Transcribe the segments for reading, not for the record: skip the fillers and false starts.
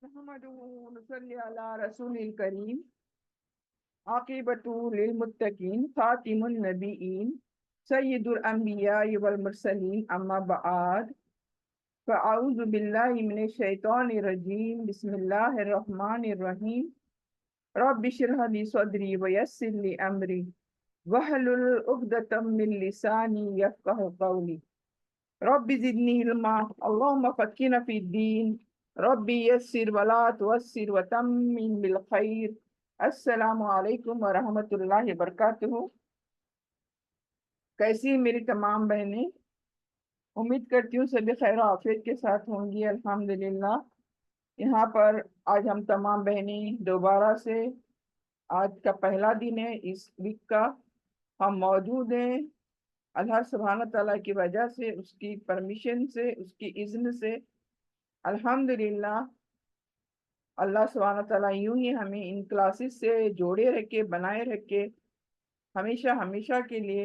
نحمده ونصلي على رسول الكريم عاقبة للمتقين خاتم النبيين سيد الأنبياء والمرسلين أما بعد فأعوذ بالله من الشيطان الرجيم بسم الله الرحمن الرحيم رب اشرح لي صدري ويسر لي أمري واحلل عقدة من لساني يفقهوا قولي رب زدني علما اللهم فقهنا في الدين ربي يسر ولا تعسر وتمم بالخير السلام علیکم ورحمۃ اللہ وبرکاتہ۔ کیسی ہیں میری تمام بہنیں؟ امید کرتی ہوں سبھی خیر و عافیت کے ساتھ ہوں گی الحمدللہ۔ یہاں پر آج ہم تمام بہنیں دوبارہ سے، آج کا پہلا دن ہے اس ویک کا، ہم موجود ہیں اللہ سبحانہ تعالیٰ کی وجہ سے، اس کی پرمیشن سے، اس کی اذن سے الحمدللہ۔ اللہ سبحانہ تعالیٰ یوں ہی ہمیں ان کلاسز سے جوڑے رکھے، بنائے رکھے ہمیشہ ہمیشہ کے لیے،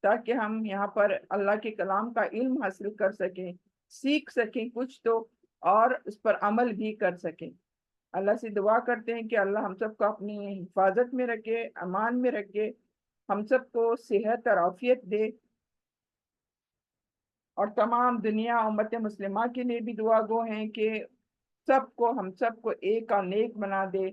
تاکہ ہم یہاں پر اللہ کے کلام کا علم حاصل کر سکیں، سیکھ سکیں کچھ تو، اور اس پر عمل بھی کر سکیں۔ اللہ سے دعا کرتے ہیں کہ اللہ ہم سب کو اپنی حفاظت میں رکھے، امان میں رکھے، ہم سب کو صحت اور عافیت دے، اور تمام دنیا امت مسلمہ کے لیے بھی دعا گو ہیں کہ ہم سب کو ایک اور نیک بنا دے،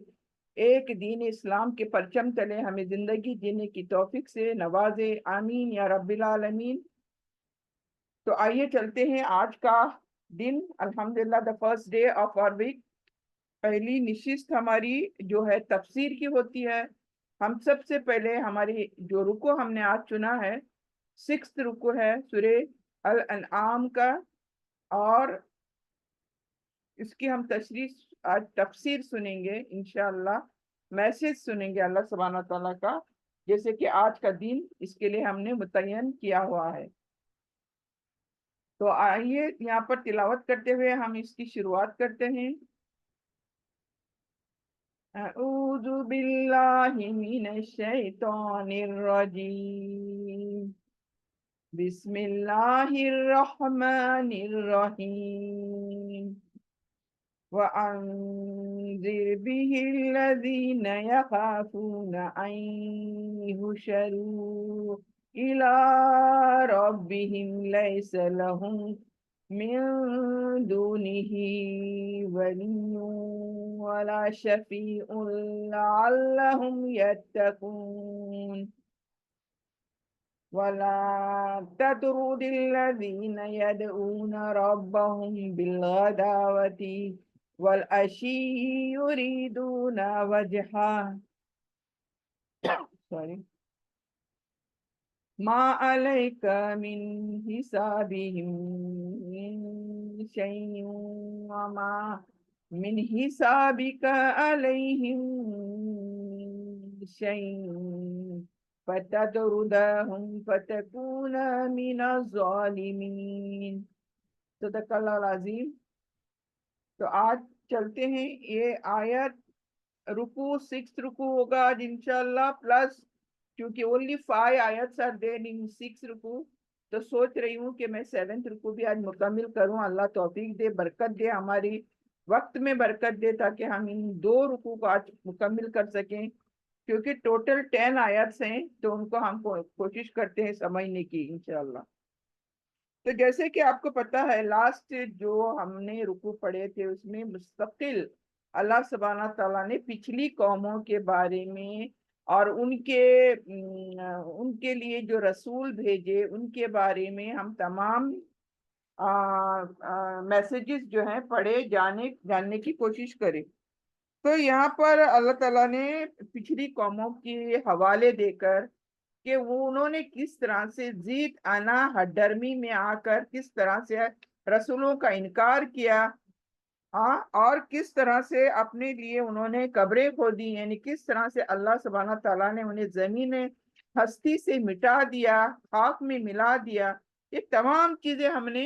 ایک دین اسلام کے پرچم تلے ہمیں زندگی جینے کی توفیق سے نوازے، آمین یا رب العالمین۔ تو آئیے چلتے ہیں آج کا دن، الحمدللہ the first day of our week۔ پہلی نشست ہماری جو ہے تفسیر کی ہوتی ہے۔ ہم سب سے پہلے ہماری جو رکو ہم نے آج چنا ہے، 6th رکو ہے سورہ الانعام کا، اور اس کی ہم آج تفسیر سنیں گے انشاءاللہ، میسج سنیں گے اللہ سبحانہ تعالیٰ کا، جیسے کہ آج کا دن اس کے لیے ہم نے متعین کیا ہوا ہے۔ تو آئیے یہاں پر تلاوت کرتے ہوئے ہم اس کی شروعات کرتے ہیں۔ اعوذ باللہ من الشیطان الرجیم، بسم اللہ الرحمن الرحیم، وَأَنذِرْ بِهِ الَّذِينَ يَخَافُونَ أَن يُحْشَرُوا إِلَىٰ رَبِّهِمْ لَيْسَ لَهُم مِّن دُونِهِ وَلِيٌّ وَلَا شَفِيعٌ لَّعَلَّهُمْ يَتَّقُونَ وَلَا تَطْرُدِ الَّذِينَ يَدْعُونَ رَبَّهُم بِالْغَدَاوَةِ وَالْعَشِيِّ يُرِيدُونَ وَجْهَهُ مَا عَلَيْكَ مِنْ حِسَابِهِم مِّن شَيْءٍ وَمَا مِنْ حِسَابِكَ عَلَيْهِم مِّن شَيْءٍ فَتَطْرُدَهُمْ فَتَكُونَ مِنَ الظَّالِمِينَ۔ صدق اللہ العظیم۔ تو آج چلتے ہیں، یہ آیت رکو 6th رکو ہوگا آج انشاءاللہ، پلس کیونکہ only 5 آیتس are there in 6 رکو، تو سوچ رہی ہوں کہ میں 7th رکو بھی آج مکمل کروں۔ اللہ توفیق دے، برکت دے، ہماری وقت میں برکت دے، تاکہ ہم ان 2 رکو کو آج مکمل کر سکیں، کیونکہ ٹوٹل 10 آیتس ہیں، تو ان کو ہم کوشش کرتے ہیں سمجھنے کی انشاءاللہ۔ تو جیسے کہ آپ کو پتا ہے، لاسٹ جو ہم نے رکوع پڑھے تھے اس میں مستقل اللہ سبحانہ تعالیٰ نے پچھلی قوموں کے بارے میں اور ان کے لیے جو رسول بھیجے ان کے بارے میں ہم تمام میسیجز جو ہیں پڑھے، جاننے کی کوشش کریں۔ تو یہاں پر اللہ تعالیٰ نے پچھلی قوموں کے حوالے دے کر کہ انہوں نے کس طرح سے ضد انا ہڈرمی میں آ کر کس طرح سے رسولوں کا انکار کیا، اور کس طرح سے اپنے لیے انہوں نے قبریں کھودی، یعنی کس طرح سے اللہ سبحانہ تعالیٰ نے انہیں زمین ہستی سے مٹا دیا، خاک میں ملا دیا۔ یہ تمام چیزیں ہم نے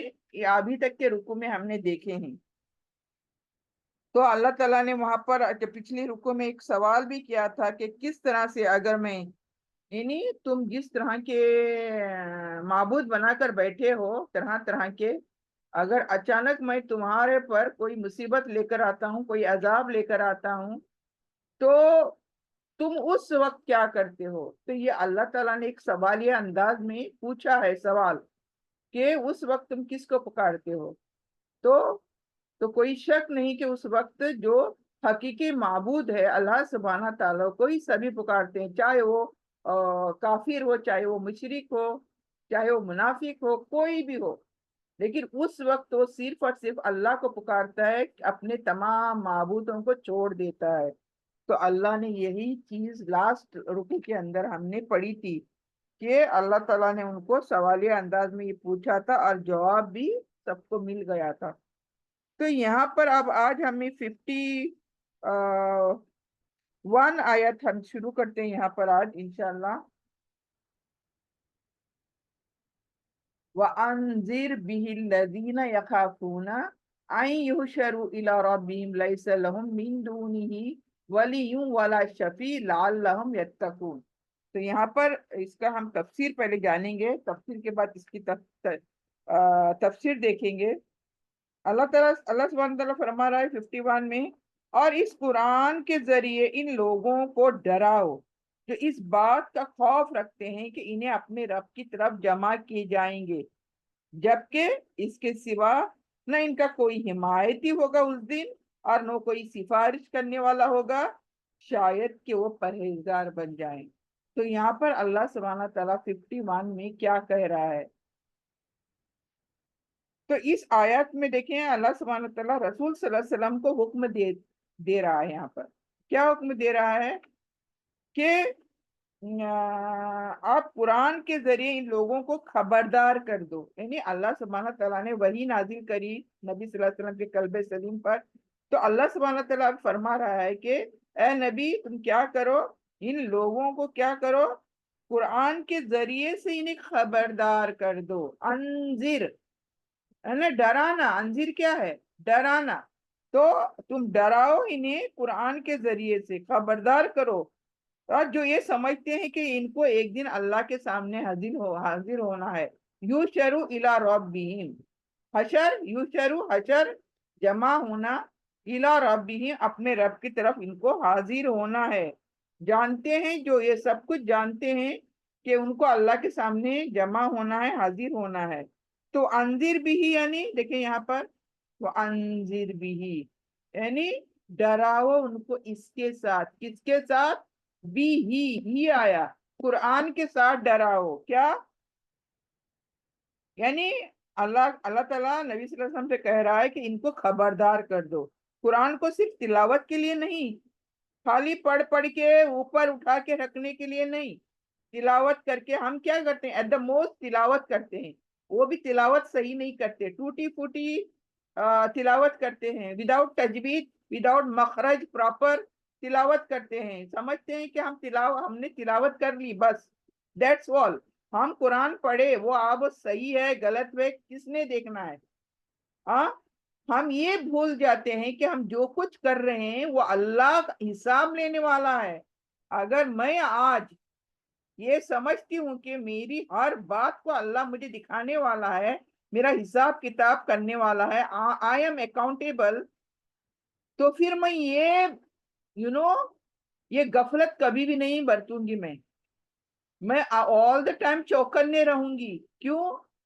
ابھی تک کے رکوع میں ہم نے دیکھے ہیں۔ تو اللہ تعالیٰ نے وہاں پر پچھلی رکوع میں ایک سوال بھی کیا تھا کہ کس طرح سے اگر میں، یعنی تم جس طرح کے معبود بنا کر بیٹھے ہو، طرح طرح کے، اگر اچانک میں تمہارے پر کوئی مصیبت لے کر آتا ہوں، کوئی عذاب لے کر آتا ہوں، تو تم اس وقت کیا کرتے ہو؟ تو یہ اللہ تعالیٰ نے ایک سوالیہ انداز میں پوچھا ہے سوال کہ اس وقت تم کس کو پکارتے ہو؟ تو کوئی شک نہیں کہ اس وقت جو حقیقی معبود ہے اللہ سبحانہ تعالیٰ کو ہی سبھی پکارتے ہیں، چاہے وہ کافر ہو، چاہے وہ مشرک ہو، چاہے وہ منافق ہو، کوئی بھی ہو، لیکن اس وقت وہ صرف اور صرف اللہ کو پکارتا ہے، اپنے تمام معبودوں کو چھوڑ دیتا ہے۔ تو اللہ نے یہی چیز لاسٹ رکوع کے اندر ہم نے پڑھی تھی کہ اللہ تعالیٰ نے ان کو سوالیہ انداز میں یہ پوچھا تھا اور جواب بھی سب کو مل گیا تھا۔ تو یہاں پر اب آج ہمیں 51 آیت ہم شروع کرتے ہیں یہاں پر آج انشاءاللہ۔ وَأَنذِرْ بِهِ الَّذِينَ يَخَافُونَ أَن يُحْشَرُوا إِلَىٰ رَبِّهِمْ لَيْسَ لَهُم مِّن دُونِهِ وَلِيٌّ وَلَا شَفِيعٌ لَعَلَّهُمْ يَتَّقُونَ۔ تو یہاں پر اس کا ہم تفسیر پہلے جانیں گے، تفسیر کے بعد اس کی تفسیر دیکھیں گے۔ اللہ سبحانہ تعالیٰ فرما رہا ہے 51 میں، اور اس قرآن کے ذریعے ان لوگوں کو ڈراؤ جو اس بات کا خوف رکھتے ہیں کہ انہیں اپنے رب کی طرف جمع کیے جائیں گے، جبکہ اس کے سوا نہ ان کا کوئی حمایتی ہوگا اس دن، اور نہ کوئی سفارش کرنے والا ہوگا، شاید کہ وہ پرہیزگار بن جائیں۔ تو یہاں پر اللہ سبحانہ تعالیٰ 51 میں کیا کہہ رہا ہے؟ تو اس آیت میں دیکھیں اللہ سبحانہ تعالیٰ رسول صلی اللہ علیہ وسلم کو حکم دے رہا ہے۔ یہاں پر کیا حکم دے رہا ہے کہ آپ قرآن کے ذریعے ان لوگوں کو خبردار کر دو، یعنی اللہ سبحانہ تعالیٰ نے وحی نازل کری نبی صلی اللہ علیہ وسلم کے قلب سلیم پر، تو اللہ سبحانہ تعالیٰ فرما رہا ہے کہ اے نبی تم کیا کرو، ان لوگوں کو کیا کرو، قرآن کے ذریعے سے انہیں خبردار کر دو۔ انذر ہے نا، ڈرانا، انذر کیا ہے؟ ڈرانا۔ تو تم ڈراؤ انہیں قرآن کے ذریعے سے، خبردار کرو، اور جو یہ سمجھتے ہیں کہ ان کو ایک دن اللہ کے سامنے حاضر ہونا ہے۔ یوشرو الی ربہم، حشر، یوشرو حشر، جمع ہونا، الی ربہم اپنے رب کی طرف ان کو حاضر ہونا ہے۔ جانتے ہیں جو یہ سب کچھ جانتے ہیں کہ ان کو اللہ کے سامنے جمع ہونا ہے، حاضر ہونا ہے۔ تو انذر بھی یعنی دیکھیں یہاں پر وہ انذر بھی یعنی ڈراؤ ان کو اس کے ساتھ، کس کے ساتھ؟ بھی ہی آیا، قرآن کے ساتھ ڈراؤ۔ کیا یعنی اللہ تعالیٰ نبی صلی اللہ علیہ وسلم سے کہہ رہا ہے کہ ان کو خبردار کر دو، قرآن کو صرف تلاوت کے لیے نہیں، خالی پڑھ کے اوپر اٹھا کے رکھنے کے لیے نہیں، تلاوت کر کے ہم کیا کرتے ہیں؟ ایٹ دا موسٹ تلاوت کرتے ہیں، وہ بھی تلاوت صحیح نہیں کرتے، ٹوٹی پھوٹی تلاوت کرتے ہیں، وداؤٹ تجوید، وداؤٹ مخرج پراپر تلاوت کرتے ہیں، سمجھتے ہیں کہ ہم نے تلاوت کر لی بس، دیٹس آل۔ ہم قرآن پڑھے، وہ آپ صحیح ہے غلط ہے کس نے دیکھنا ہے؟ ہم یہ بھول جاتے ہیں کہ ہم جو کچھ کر رہے ہیں وہ اللہ حساب لینے والا ہے۔ اگر میں آج یہ سمجھتی ہوں کہ میری ہر بات کو اللہ مجھے دکھانے والا ہے، میرا حساب کتاب کرنے والا ہے، آئی ایم اکاؤنٹیبل، تو پھر میں یہ یہ غفلت کبھی بھی نہیں برتوں گی، میں آل دا ٹائم چوکنے رہوں گی۔ کیوں؟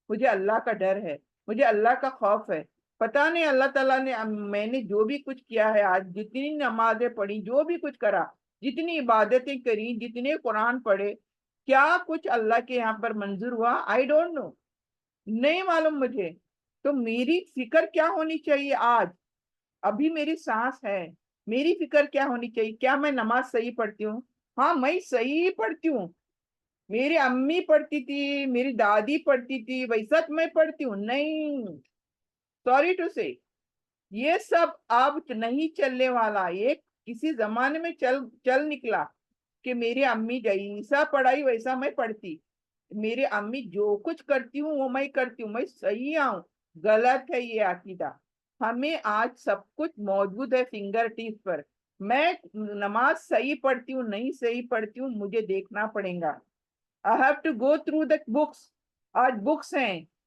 مجھے اللہ کا ڈر ہے، مجھے اللہ کا خوف ہے۔ پتہ نہیں اللہ تعالیٰ نے میں نے جو بھی کچھ کیا ہے آج، جتنی نمازیں پڑھی، جو بھی کچھ کرا، جتنی عبادتیں کری، جتنے قرآن پڑھے، کیا کچھ اللہ کے یہاں پر منظور ہوا؟ آئی ڈونٹ نو، نہیں معلوم مجھے۔ تو میری فکر کیا ہونی چاہیے آج؟ ابھی میری سانس ہے، میری فکر کیا ہونی چاہیے؟ کیا میں نماز صحیح پڑھتی ہوں؟ ہاں میں صحیح پڑھتی ہوں، میری امی پڑھتی تھی، میری دادی پڑھتی تھی، ویسا میں پڑھتی ہوں؟ نہیں، سوری ٹو سے، یہ سب اب نہیں چلنے والا۔ یہ کسی زمانے میں چل نکلا کہ میری امی جیسا پڑھائی ویسا میں پڑھتی، میری امی جو کچھ کرتی ہوں وہ میں کرتی ہوں، میں صحیح ہوں۔ غلط ہے یہ عقیدہ۔ ہمیں آج سب کچھ موجود ہے فنگر ٹپ پر، میں نماز صحیح پڑھتی ہوں نہیں صحیح پڑھتی ہوں مجھے دیکھنا پڑے گا۔ I have to go through the books۔ آج بکس ہیں،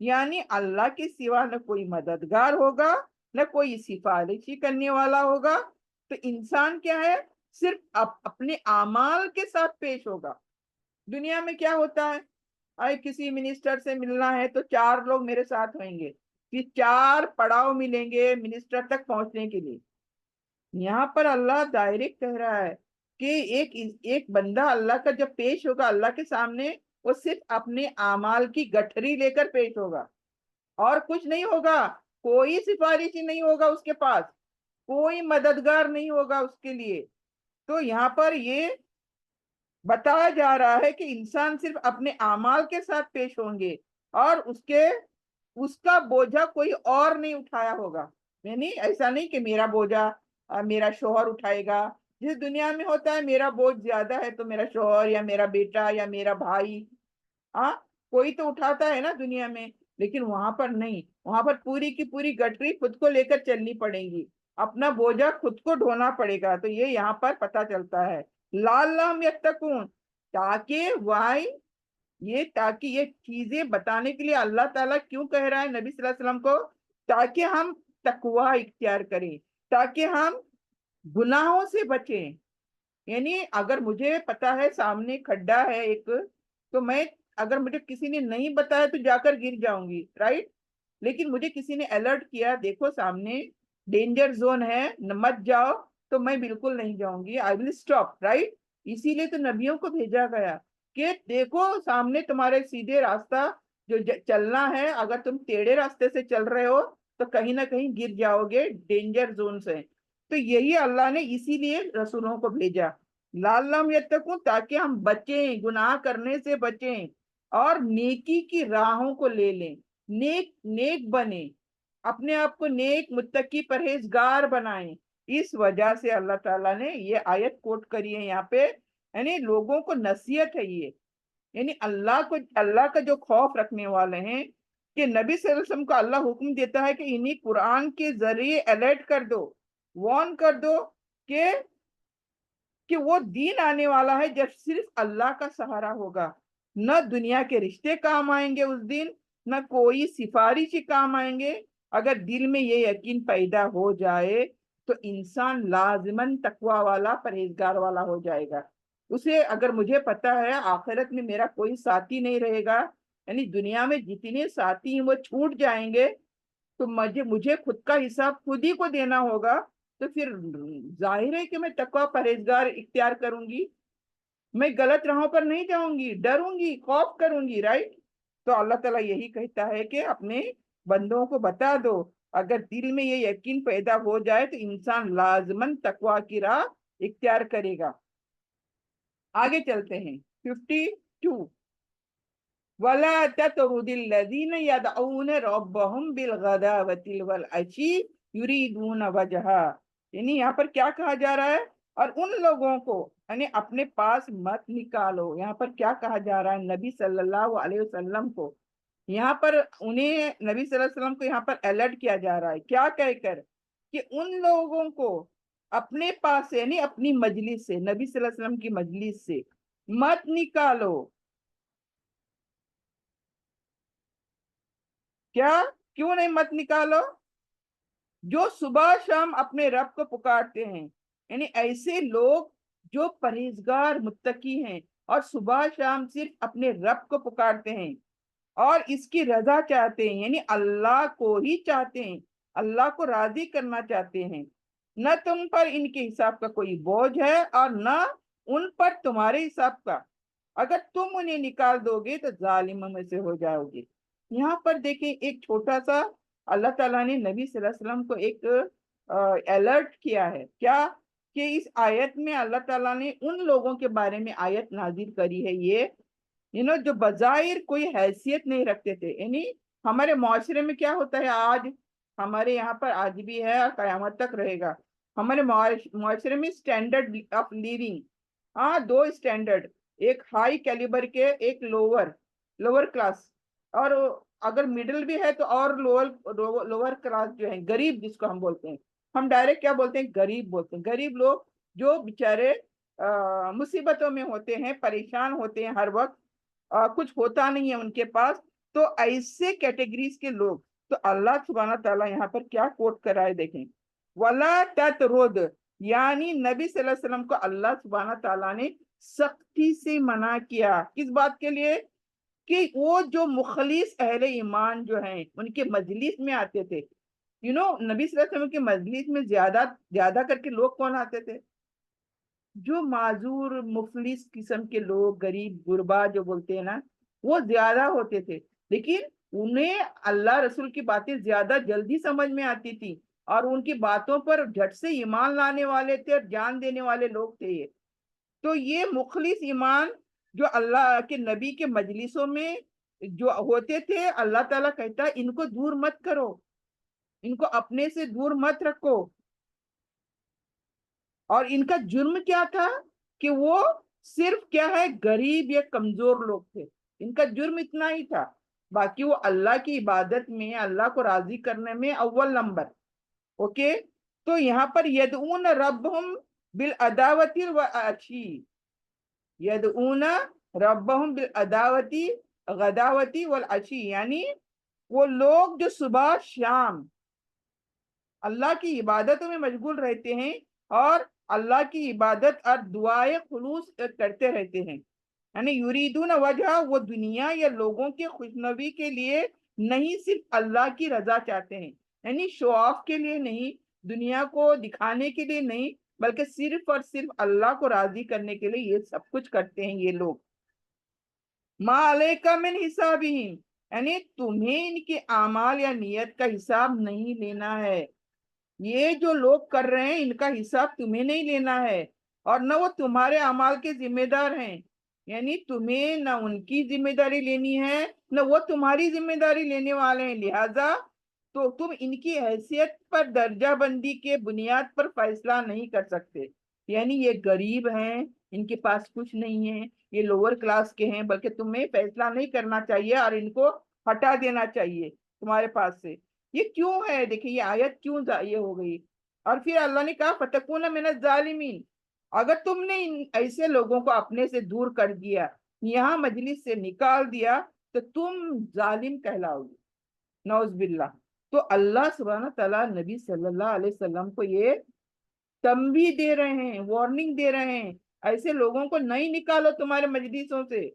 یعنی اللہ کے سوا نہ کوئی مددگار ہوگا، نہ کوئی سفارشی کرنے والا ہوگا. تو انسان کیا ہے، صرف اپنے اعمال کے ساتھ پیش ہوگا. دنیا میں کیا ہوتا ہے، اے کسی منسٹر سے ملنا ہے تو 4 لوگ میرے ساتھ ہوئیں گے، پھر 4 پڑاؤ ملیں گے منسٹر تک پہنچنے کے لیے. یہاں پر اللہ ڈائریکٹ کہہ رہا ہے کہ ایک بندہ اللہ کا جب پیش ہوگا اللہ کے سامنے، وہ صرف اپنے اعمال کی گٹھری لے کر پیش ہوگا اور کچھ نہیں ہوگا. کوئی سفارشی نہیں ہوگا اس کے پاس، کوئی مددگار نہیں ہوگا اس کے لیے. تو یہاں پر یہ بتایا جا رہا ہے کہ انسان صرف اپنے اعمال کے ساتھ پیش ہوں گے اور اس کا بوجھا کوئی اور نہیں اٹھایا ہوگا. یعنی ایسا نہیں کہ میرا بوجھا میرا شوہر اٹھائے گا. جس دنیا میں ہوتا ہے میرا بوجھ زیادہ ہے تو میرا شوہر یا میرا بیٹا یا میرا بھائی، ہاں کوئی تو اٹھاتا ہے نا دنیا میں. لیکن وہاں پر نہیں، وہاں پر پوری کی پوری گٹری خود کو لے کر چلنی پڑے گی، اپنا بوجھا خود کو ڈھونا پڑے گا. تو یہ یہاں پر پتا چلتا ہے لعلہم یتقون، تاکہ تاکہ یہ چیزیں بتانے کے لیے اللہ تعالیٰ کیوں کہہ رہا ہے نبی صلی اللہ علیہ وسلم کو، تاکہ ہم تقوی اختیار کریں، تاکہ ہم گناہوں سے بچیں. یعنی اگر مجھے پتا ہے سامنے کھڈا ہے ایک، تو میں اگر مجھے کسی نے نہیں بتایا تو جا کر گر جاؤں گی، رائٹ. لیکن مجھے کسی نے الرٹ کیا دیکھو سامنے ڈینجر زون ہے مت جاؤ، تو میں بالکل نہیں جاؤں گی، آئی ول اسٹاپ، رائٹ. اسی لیے تو نبیوں کو بھیجا گیا کہ دیکھو سامنے تمہارے سیدھے راستہ جو چلنا ہے، اگر تم ٹیڑھے راستے سے چل رہے ہو تو کہیں نہ کہیں گر جاؤ گے ڈینجر زون سے. تو یہی اللہ نے اسی لیے رسولوں کو بھیجا لعلہم یتقون، تاکہ ہم بچیں، گناہ کرنے سے بچیں اور نیکی کی راہوں کو لے لیں، نیک بنیں، اپنے آپ کو نیک متقی پرہیزگار بنائیں. اس وجہ سے اللہ تعالیٰ نے یہ آیت کوٹ کری ہے یہاں پہ. یعنی لوگوں کو نصیحت ہے یہ، یعنی اللہ کا جو خوف رکھنے والے ہیں کہ نبی صلی اللہ علیہ وسلم کو اللہ حکم دیتا ہے کہ انہی قرآن کے ذریعے الرٹ کر دو، وارن کر دو کہ وہ دین آنے والا ہے جب صرف اللہ کا سہارا ہوگا. نہ دنیا کے رشتے کام آئیں گے اس دن، نہ کوئی سفارشی کام آئیں گے. اگر دل میں یہ یقین پیدا ہو جائے تو انسان لازماً تقوی والا پرہیزگار والا ہو جائے گا. اسے اگر مجھے پتا ہے آخرت میں میرا کوئی ساتھی نہیں رہے گا، یعنی دنیا میں جتنے ساتھی ہیں وہ چھوٹ جائیں گے، تو مجھے خود کا حساب خود ہی کو دینا ہوگا. تو پھر ظاہر ہے کہ میں تقوی پرہیزگار اختیار کروں گی، میں غلط راہوں پر نہیں جاؤں گی، ڈروں گی، خوف کروں گی، رائٹ. تو اللہ تعالیٰ یہی کہتا ہے کہ اپنے بندوں کو بتا دو، اگر دل میں یہ یقین پیدا ہو جائے تو انسان لازماً تقوی کی راہ اختیار کرے گا. آگے چلتے ہیں 52. وَلَا تَطْرُدِ الَّذِينَ يَدْعُونَ رَبَّهُمْ بِالْغَدَاوَةِ وَالْعَشِيِّ يُرِيدُونَ وَجْهَهُ. یعنی یہاں پر کیا کہا جا رہا ہے، اور ان لوگوں کو یعنی اپنے پاس مت نکالو. یہاں پر کیا کہا جا رہا ہے نبی صلی اللہ علیہ وسلم کو، یہاں پر انہیں نبی صلی اللہ علیہ وسلم کو یہاں پر الرٹ کیا جا رہا ہے کیا کہہ کر کہ ان لوگوں کو اپنے پاس سے یعنی اپنی مجلس سے، نبی صلی اللہ علیہ وسلم کی مجلس سے مت نکالو. کیوں نہیں مت نکالو؟ جو صبح شام اپنے رب کو پکارتے ہیں، یعنی ایسے لوگ جو پرہیزگار متقی ہیں اور صبح شام صرف اپنے رب کو پکارتے ہیں اور اس کی رضا چاہتے ہیں، یعنی اللہ کو ہی چاہتے ہیں، اللہ کو راضی کرنا چاہتے ہیں. نہ تم پر ان کے حساب کا کوئی بوجھ ہے اور نہ ان پر تمہارے حساب کا. اگر تم انہیں نکال دو گے تو ظالموں میں سے ہو جاؤ گے. یہاں پر دیکھیں ایک چھوٹا سا اللہ تعالیٰ نے نبی صلی اللہ علیہ وسلم کو ایک الرٹ کیا ہے کیا کہ اس آیت میں اللہ تعالیٰ نے ان لوگوں کے بارے میں آیت نازل کری ہے یہ جو بظاہر کوئی حیثیت نہیں رکھتے تھے. یعنی ہمارے معاشرے میں کیا ہوتا ہے آج، ہمارے یہاں پر آج بھی ہے اور قیامت تک رہے گا، ہمارے معاشرے میں اسٹینڈرڈ آف لیونگ، دو اسٹینڈرڈ، ایک ہائی کیلیبر کے، ایک لوور کلاس، اور اگر مڈل بھی ہے تو اور لوور کلاس جو ہے غریب، جس کو ہم بولتے ہیں، ہم ڈائریکٹ کیا بولتے ہیں، غریب بولتے ہیں. غریب لوگ جو بیچارے مصیبتوں میں ہوتے ہیں، پریشان ہوتے ہیں ہر وقت، کچھ ہوتا نہیں ہے ان کے پاس، تو ایسے کیٹیگریز کے لوگ، تو اللہ سبحانہ تعالیٰ یہاں پر کیا کوٹ کر رہا ہے دیکھیں، وَلَا تَطْرُدْ، یعنی نبی صلی اللہ علیہ وسلم کو اللہ سبحانہ تعالیٰ نے سختی سے منع کیا، کس بات کے لیے؟ کہ وہ جو مخلص اہل ایمان جو ہیں ان کے مجلس میں آتے تھے، نبی صلی اللہ علیہ وسلم کے مجلس میں زیادہ کر کے لوگ کون آتے تھے؟ جو معذور مفلس قسم کے لوگ، غریب غربا جو بولتے ہیں نا، وہ زیادہ ہوتے تھے، لیکن انہیں اللہ رسول کی باتیں زیادہ جلدی سمجھ میں آتی تھی، اور ان کی باتوں پر جھٹ سے ایمان لانے والے تھے اور جان دینے والے لوگ تھے یہ۔ تو یہ مخلص ایمان جو اللہ کے نبی کے مجلسوں میں جو ہوتے تھے، اللہ تعالیٰ کہتا ہے ان کو دور مت کرو، ان کو اپنے سے دور مت رکھو۔ اور ان کا جرم کیا تھا؟ کہ وہ صرف کیا ہے، غریب یا کمزور لوگ تھے، ان کا جرم اتنا ہی تھا، باقی وہ اللہ کی عبادت میں، اللہ کو راضی کرنے میں اول نمبر۔ اوکے، تو یہاں پر یدعون ربہم بالعداوت والعشی، یدعون ربہم بالعداوت غداوتی والعشی، یعنی وہ لوگ جو صبح شام اللہ کی عبادتوں میں مشغول رہتے ہیں اور اللہ کی عبادت اور دعائے خلوص کرتے رہتے ہیں، یعنی یریدون وجہ، وہ دنیا یا لوگوں کے خوشنوی کے لیے نہیں، صرف اللہ کی رضا چاہتے ہیں، یعنی شو آف کے لیے نہیں، دنیا کو دکھانے کے لیے نہیں، بلکہ صرف اور صرف اللہ کو راضی کرنے کے لیے یہ سب کچھ کرتے ہیں یہ لوگ۔ ما علیک من حسابہم، یعنی تمہیں ان کے اعمال یا نیت کا حساب نہیں لینا ہے، یہ جو لوگ کر رہے ہیں ان کا حساب تمہیں نہیں لینا ہے، اور نہ وہ تمہارے اعمال کے ذمہ دار ہیں، یعنی تمہیں نہ ان کی ذمہ داری لینی ہے نہ وہ تمہاری ذمہ داری لینے والے ہیں، لہذا تو تم ان کی حیثیت پر درجہ بندی کے بنیاد پر فیصلہ نہیں کر سکتے، یعنی یہ غریب ہیں، ان کے پاس کچھ نہیں ہے، یہ لوور کلاس کے ہیں، بلکہ تمہیں فیصلہ نہیں کرنا چاہیے اور ان کو ہٹا دینا چاہیے تمہارے پاس سے۔ یہ کیوں ہے؟ دیکھیں یہ آیت کیوں یہ ہو گئی، اور پھر اللہ نے کہا فَتَكُونَ مِنَ الظَّالِمِينَ، اگر تم نے ایسے لوگوں کو اپنے سے دور کر دیا، یہاں مجلس سے نکال دیا، تو تم ظالم کہلاؤ گے، نعوذ باللہ۔ تو اللہ سبحانہ تعالیٰ نبی صلی اللہ علیہ وسلم کو یہ تنبیہ دے رہے ہیں، وارننگ دے رہے ہیں، ایسے لوگوں کو نہیں نکالو تمہارے مجلسوں سے۔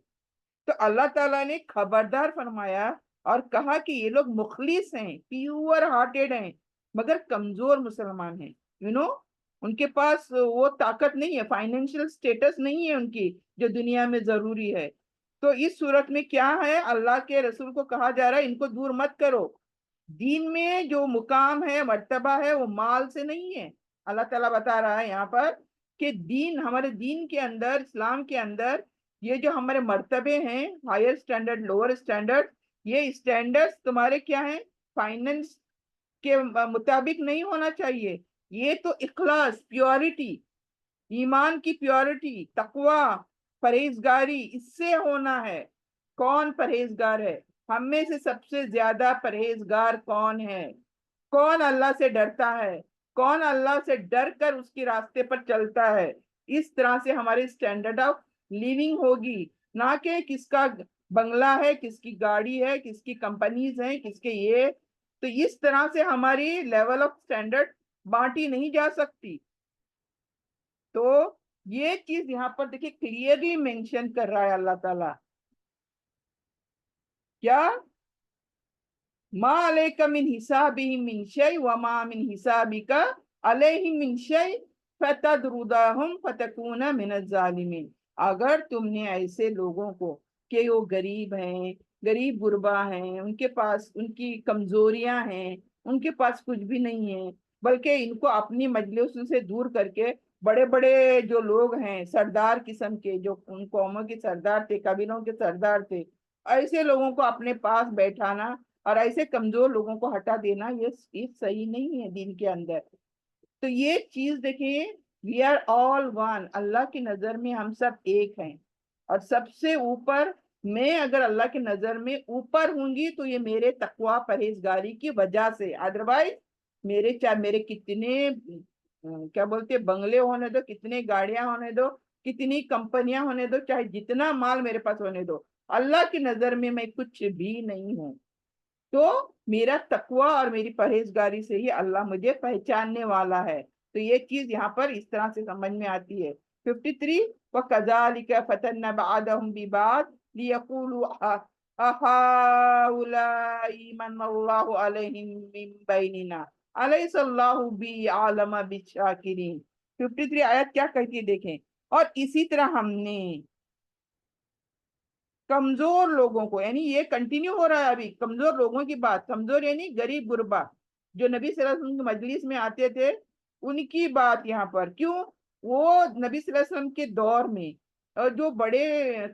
تو اللہ تعالیٰ نے خبردار فرمایا اور کہا کہ یہ لوگ مخلص ہیں، پیور ہارٹیڈ ہیں، مگر کمزور مسلمان ہیں، ان کے پاس وہ طاقت نہیں ہے، فائنینشیل سٹیٹس نہیں ہے ان کی جو دنیا میں ضروری ہے۔ تو اس صورت میں کیا ہے، اللہ کے رسول کو کہا جا رہا ہے ان کو دور مت کرو، دین میں جو مقام ہے، مرتبہ ہے، وہ مال سے نہیں ہے۔ اللہ تعالیٰ بتا رہا ہے یہاں پر کہ دین، ہمارے دین کے اندر، اسلام کے اندر یہ جو ہمارے مرتبے ہیں، ہائر سٹینڈرڈ، لوور سٹینڈرڈ، یہ سٹینڈرڈ تمہارے کیا ہیں، فائنینس کے مطابق نہیں ہونا چاہیے، یہ تو اخلاص، پیورٹی، ایمان کی پیورٹی، تقوی، پرہیزگاری، اس سے ہونا ہے۔ کون پرہیزگار ہے؟ ہم میں سے سب سے زیادہ پرہیزگار کون ہے؟ کون اللہ سے ڈرتا ہے؟ کون اللہ سے ڈر کر اس کے راستے پر چلتا ہے؟ اس طرح سے ہماری اسٹینڈرڈ آف لیونگ ہوگی، نہ کہ کس کا بنگلہ ہے، کس کی گاڑی ہے، کس کی کمپنیز ہیں، کس کے یہ۔ تو اس طرح سے ہماری لیول آف اسٹینڈرڈ بانٹی نہیں جا سکتی۔ تو یہ چیز یہاں پر دیکھیں کلیئرلی مینشن کر رہا ہے اللہ تعالیٰ، کیا ما علیک من حسابہم من شیء وما من حسابک علیہم من شیء فتطردہم فتکون من الظالمین، اگر تم نے ایسے لوگوں کو کہ وہ غریب ہیں، غریب غربا ہیں، ان کے پاس ان کی کمزوریاں ہیں، ان کے پاس کچھ بھی نہیں ہے، بلکہ ان کو اپنی مجلس سے دور کر کے بڑے بڑے جو لوگ ہیں، سردار قسم کے، جو ان قوموں کے سردار تھے، قبیلوں کے سردار تھے، ایسے لوگوں کو اپنے پاس بیٹھانا اور ایسے کمزور لوگوں کو ہٹا دینا، یہ صحیح نہیں ہے دین کے اندر۔ تو یہ چیز دیکھیں، وی آر آل ون، اللہ کی نظر میں ہم سب ایک ہیں، اور سب سے اوپر میں اگر اللہ کی نظر میں اوپر ہوں گی تو یہ میرے تقوی پرہیزگاری کی وجہ سے، ادروائز میرے کتنے کیا بولتے بنگلے ہونے دو، کتنے گاڑیاں ہونے دو، کتنی کمپنیاں ہونے دو، چاہے جتنا مال میرے پاس ہونے دو، اللہ کی نظر میں میں کچھ بھی نہیں ہوں. تو میرا تقوی اور میری پرہیزگاری سے ہی اللہ مجھے پہچاننے والا ہے. تو یہ چیز یہاں پر اس طرح سے سمجھ میں آتی ہے. 53 وَكَذَلِكَ فَتَنَّ بَعْضَهُمْ بِبَعْضٍ لِيَقُولُوا أَهَٰؤُلَاءِ مَنَّ اللَّهُ عَلَيْهِم مِّن بَيْنِنَا أَلَيْسَ اللَّهُ بِأَعْلَمَ بِالشَّاكِرِينَ. 53 آیت کیا کہتی ہے دیکھیں. اور اسی طرح ہم نے کمزور لوگوں کو، یعنی یہ کنٹینیو ہو رہا ہے ابھی کمزور لوگوں کی بات، کمزور یعنی غریب غربا جو نبی صلی اللہ علیہ وسلم کی مجلس میں آتے تھے ان کی بات یہاں پر. کیوں؟ وہ نبی صلی اللہ علیہ وسلم کے دور میں جو بڑے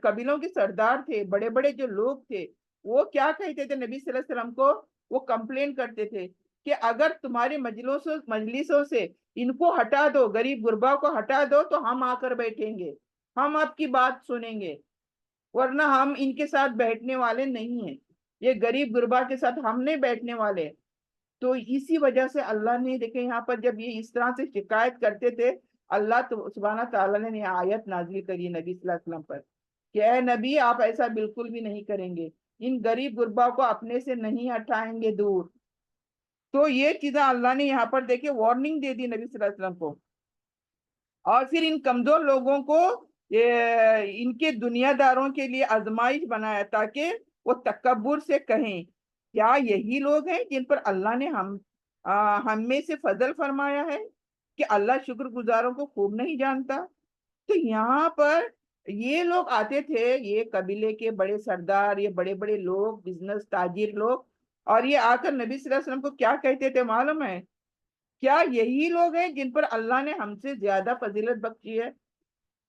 قبیلوں کے سردار تھے، بڑے بڑے جو لوگ تھے، وہ کیا کہتے تھے نبی صلی اللہ علیہ وسلم کو؟ وہ کمپلین کرتے تھے کہ اگر تمہارے مجلسوں سے ان کو ہٹا دو، غریب غربا کو ہٹا دو، تو ہم آ کر بیٹھیں گے، ہم آپ کی بات سنیں گے، ورنہ ہم ان کے ساتھ بیٹھنے والے نہیں ہیں، یہ غریب غربا کے ساتھ ہم نہیں بیٹھنے والے. تو اسی وجہ سے اللہ نے دیکھیں یہاں پر جب یہ اس طرح سے شکایت کرتے تھے، اللہ سبحانہ تعالیٰ نے آیت نازل کری نبی صلی اللہ علیہ وسلم پر کہ اے نبی آپ ایسا بالکل بھی نہیں کریں گے، ان غریب غربا کو اپنے سے نہیں ہٹائیں گے دور. تو یہ چیزیں اللہ نے یہاں پر دیکھے وارننگ دے دی نبی صلی اللہ علیہ وسلم کو. اور پھر ان کمزور لوگوں کو ان کے دنیا داروں کے لیے آزمائش بنایا تاکہ وہ تکبر سے کہیں کیا یہی لوگ ہیں جن پر اللہ نے ہم میں سے فضل فرمایا ہے کہ اللہ شکر گزاروں کو خوب نہیں جانتا. تو یہاں پر یہ لوگ آتے تھے، یہ قبیلے کے بڑے سردار، یہ بڑے بڑے لوگ، بزنس تاجر لوگ، اور یہ آ کر نبی صلی اللہ علیہ وسلم کو کیا کہتے تھے معلوم ہے؟ کیا یہی لوگ ہیں جن پر اللہ نے ہم سے زیادہ فضیلت بخشی ہے؟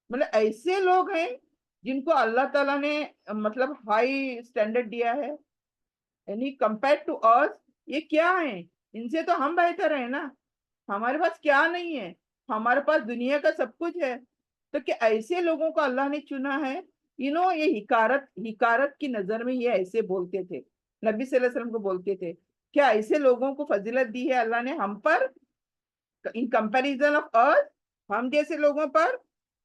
مطلب ایسے لوگ ہیں جن کو اللہ تعالیٰ نے مطلب ہائی سٹینڈرڈ دیا ہے، یعنی کمپیئر ٹو اس یہ کیا ہیں؟ ان سے تو ہم بہتر ہیں نا، ہمارے پاس کیا نہیں ہے، ہمارے پاس دنیا کا سب کچھ ہے. تو کہ ایسے لوگوں کو اللہ نے چنا ہے. یہ حکارت کی نظر میں یہ ایسے بولتے تھے، نبی صلی اللہ علیہ وسلم کو بولتے تھے کیا ایسے لوگوں کو فضیلت دی ہے اللہ نے ہم پر ان کمپیریزن آف ارتھ، ہم جیسے لوگوں پر.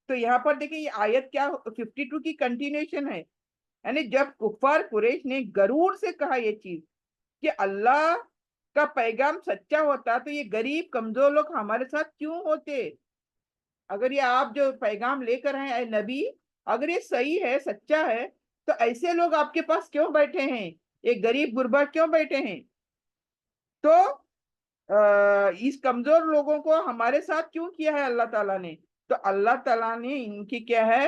تو یہاں پر دیکھیں یہ آیت کیا 52 کی کنٹینیوشن ہے. یعنی جب کفار قریش نے غرور سے کہا یہ چیز کہ اللہ کا پیغام سچا ہوتا تو یہ غریب کمزور لوگ ہمارے ساتھ کیوں ہوتے؟ اگر یہ آپ جو پیغام لے کر ہیں اے نبی، اگر یہ صحیح ہے، سچا ہے، تو ایسے لوگ آپ کے پاس کیوں بیٹھے ہیں؟ یہ غریب غربا کیوں بیٹھے ہیں؟ تو اس کمزور لوگوں کو ہمارے ساتھ کیوں کیا ہے اللہ تعالیٰ نے؟ تو اللہ تعالیٰ نے ان کی کیا ہے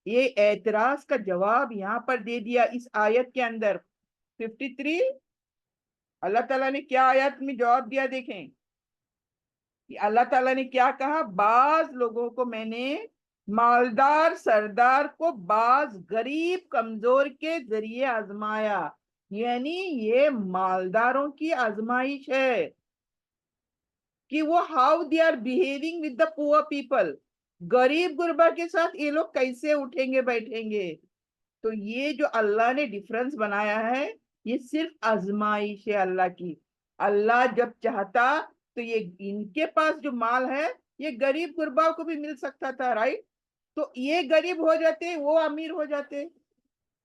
یہ اعتراض کا جواب یہاں پر دے دیا اس آیت کے اندر. 53 اللہ تعالیٰ نے کیا آیت میں جواب دیا دیکھیں. اللہ تعالیٰ نے کیا کہا؟ بعض لوگوں کو میں نے مالدار سردار کو بعض غریب کمزور کے ذریعے آزمایا، یعنی یہ مالداروں کی آزمائش ہے کہ وہ how they are behaving with the poor people, غریب غربا کے ساتھ یہ لوگ کیسے اٹھیں گے بیٹھیں گے. تو یہ جو اللہ نے ڈیفرنس بنایا ہے یہ صرف آزمائش ہے اللہ کی. اللہ جب چاہتا تو یہ ان کے پاس جو مال ہے یہ غریب غربا کو بھی مل سکتا تھا، رائٹ؟ تو یہ غریب ہو جاتے، وہ امیر ہو جاتے.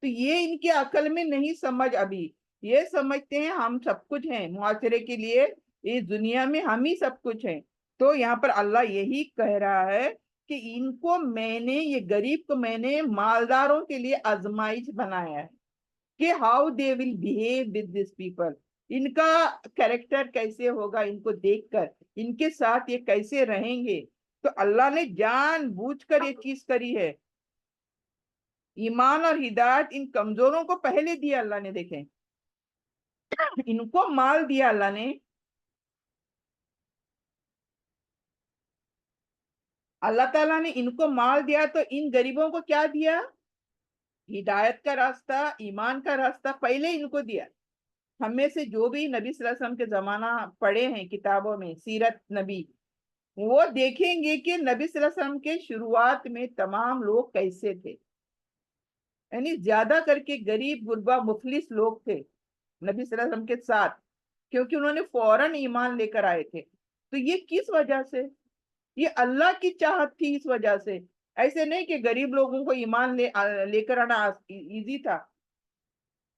تو یہ ان کے عقل میں نہیں سمجھ. ابھی یہ سمجھتے ہیں ہم سب کچھ ہیں معاشرے کے لیے، اس دنیا میں ہم ہی سب کچھ ہیں. تو یہاں پر اللہ یہی کہہ رہا ہے کہ ان کو میں نے، یہ غریب کو میں نے مالداروں کے لیے آزمائش بنایا ہے کہ how they will behave with this people, ان کا کیریکٹر کیسے ہوگا، ان کو دیکھ کر ان کے ساتھ یہ کیسے رہیں گے. تو اللہ نے جان بوجھ کر یہ چیز کری ہے. ایمان اور ہدایت ان کمزوروں کو پہلے دیا اللہ نے. دیکھیں ان کو مال دیا اللہ نے، اللہ تعالیٰ نے ان کو مال دیا، تو ان غریبوں کو کیا دیا؟ ہدایت کا راستہ، ایمان کا راستہ پہلے ان کو دیا. ہم میں سے جو بھی نبی صلی اللہ علیہ وسلم کے زمانہ پڑھے ہیں کتابوں میں سیرت نبی، وہ دیکھیں گے کہ نبی صلی اللہ علیہ وسلم کے شروعات میں تمام لوگ کیسے تھے. یعنی زیادہ کر کے غریب غربا مفلس لوگ تھے نبی صلی اللہ علیہ وسلم کے ساتھ، کیونکہ انہوں نے فوراً ایمان لے کر آئے تھے. تو یہ کس وجہ سے؟ یہ اللہ کی چاہت تھی. اس وجہ سے ایسے نہیں کہ غریب لوگوں کو ایمان لے کر آنا ایزی تھا.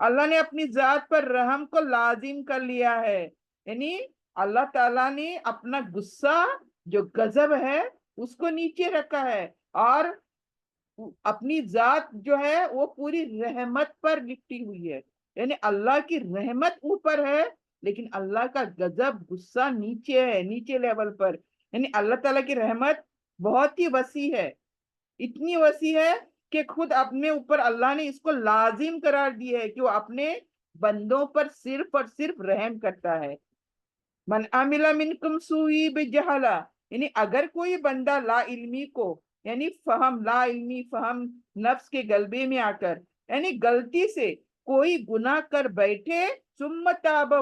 اللہ نے اپنی ذات پر رحم کو لازم کر لیا ہے، یعنی اللہ تعالیٰ نے اپنا غصہ جو غضب ہے اس کو نیچے رکھا ہے، اور اپنی ذات جو ہے وہ پوری رحمت پر لپٹی ہوئی ہے، یعنی اللہ کی رحمت اوپر ہے لیکن اللہ کا غضب غصہ نیچے ہے، نیچے لیول پر، یعنی اللہ تعالیٰ کی رحمت بہت ہی وسیع ہے، اتنی وسیع ہے کہ خود اپنے اوپر اللہ نے اس کو لازم قرار دی ہے کہ وہ اپنے بندوں پر صرف اور صرف رحم کرتا ہے۔ من عمل منکم سوئی بجہلا، یعنی اگر کوئی بندہ لا علمی کو، یعنی فہم لا علمی فہم نفس کے غلبے میں آ کر، یعنی غلطی سے کوئی گناہ کر بیٹھے، ثم تاب